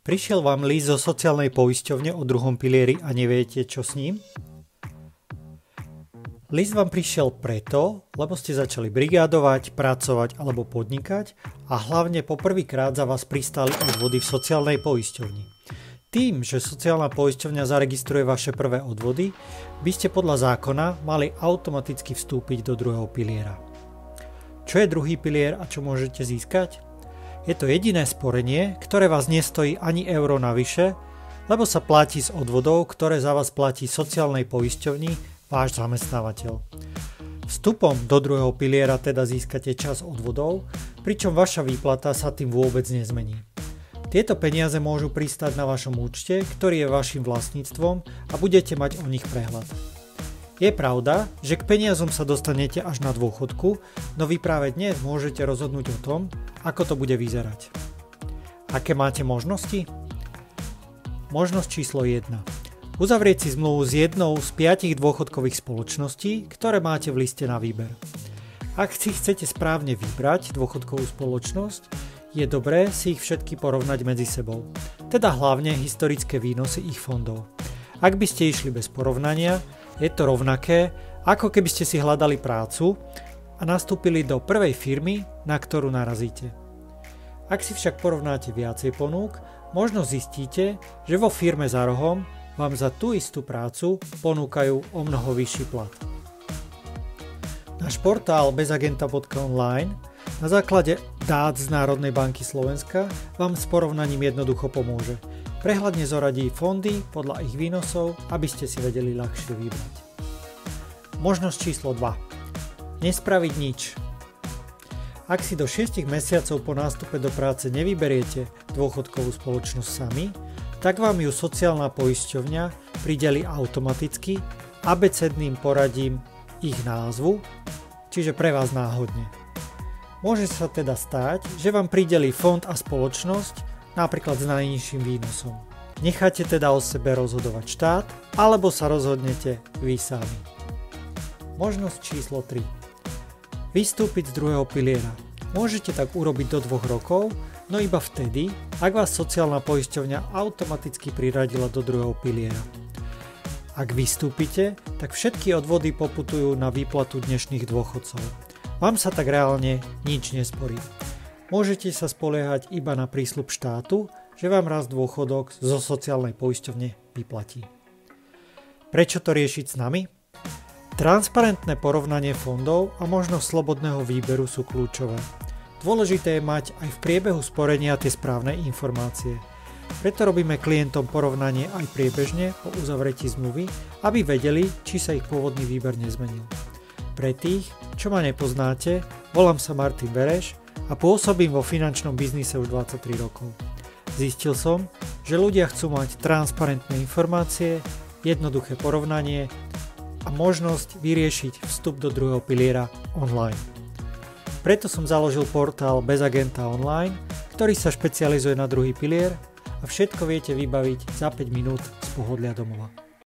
Prišiel vám list zo sociálnej poisťovne o druhom pilieri a neviete, čo s ním? List vám prišiel preto, lebo ste začali brigádovať, pracovať alebo podnikať a hlavne poprvýkrát za vás pristáli odvody v sociálnej poisťovni. Tým, že sociálna poisťovňa zaregistruje vaše prvé odvody, by ste podľa zákona mali automaticky vstúpiť do druhého piliera. Čo je druhý pilier a čo môžete získať? Je to jediné sporenie, ktoré vás nestojí ani euro navyše, lebo sa platí z odvodov, ktoré za vás platí sociálnej poisťovni váš zamestnávateľ. Vstupom do druhého piliera teda získate časť odvodov, pričom vaša výplata sa tým vôbec nezmení. Tieto peniaze môžu pristať na vašom účte, ktorý je vašim vlastníctvom a budete mať o nich prehľad. Je pravda, že k peniazom sa dostanete až na dôchodku, no vy práve dnes môžete rozhodnúť o tom, ako to bude vyzerať. Aké máte možnosti? Možnosť číslo 1. Uzavrieť si zmluvu s jednou z 5 dôchodkových spoločností, ktoré máte v liste na výber. Ak si chcete správne vybrať dôchodkovú spoločnosť, je dobré si ich všetky porovnať medzi sebou, teda hlavne historické výnosy ich fondov. Ak by ste išli bez porovnania, je to rovnaké, ako keby ste si hľadali prácu a nastúpili do prvej firmy, na ktorú narazíte. Ak si však porovnáte viacej ponúk, možno zistíte, že vo firme za rohom vám za tú istú prácu ponúkajú o mnoho vyšší plat. Náš portál bezagenta.online na základe dát z Národnej banky Slovenska vám s porovnaním jednoducho pomôže. Prehľadne zoradí fondy podľa ich výnosov, aby ste si vedeli ľahšie vybrať. Možnosť číslo 2. Nespraviť nič. Ak si do 6 mesiacov po nástupe do práce nevyberiete dôchodkovú spoločnosť sami, tak vám ju sociálna poisťovňa prideli automaticky abecedným poradím ich názvu, čiže pre vás náhodne. Môže sa teda stať, že vám prideli fond a spoločnosť, napríklad s najnižším výnosom. Necháte teda o sebe rozhodovať štát, alebo sa rozhodnete vy sami. Možnosť číslo 3. Vystúpiť z druhého piliera. Môžete tak urobiť do 2 rokov, no iba vtedy, ak vás sociálna poisťovňa automaticky priradila do druhého piliera. Ak vystúpite, tak všetky odvody poputujú na výplatu dnešných dôchodcov. Vám sa tak reálne nič nesporí. Môžete sa spoliehať iba na prísľub štátu, že vám raz dôchodok zo sociálnej poisťovne vyplatí. Prečo to riešiť s nami? Transparentné porovnanie fondov a možnosť slobodného výberu sú kľúčové. Dôležité je mať aj v priebehu sporenia tie správne informácie. Preto robíme klientom porovnanie aj priebežne po uzavretí zmluvy, aby vedeli, či sa ich pôvodný výber nezmenil. Pre tých, čo ma nepoznáte, volám sa Martin Vereš a pôsobím vo finančnom biznise už 23 rokov. Zistil som, že ľudia chcú mať transparentné informácie, jednoduché porovnanie a možnosť vyriešiť vstup do druhého piliera online. Preto som založil portál Bezagenta online, ktorý sa špecializuje na druhý pilier a všetko viete vybaviť za 5 minút z pohodlia domova.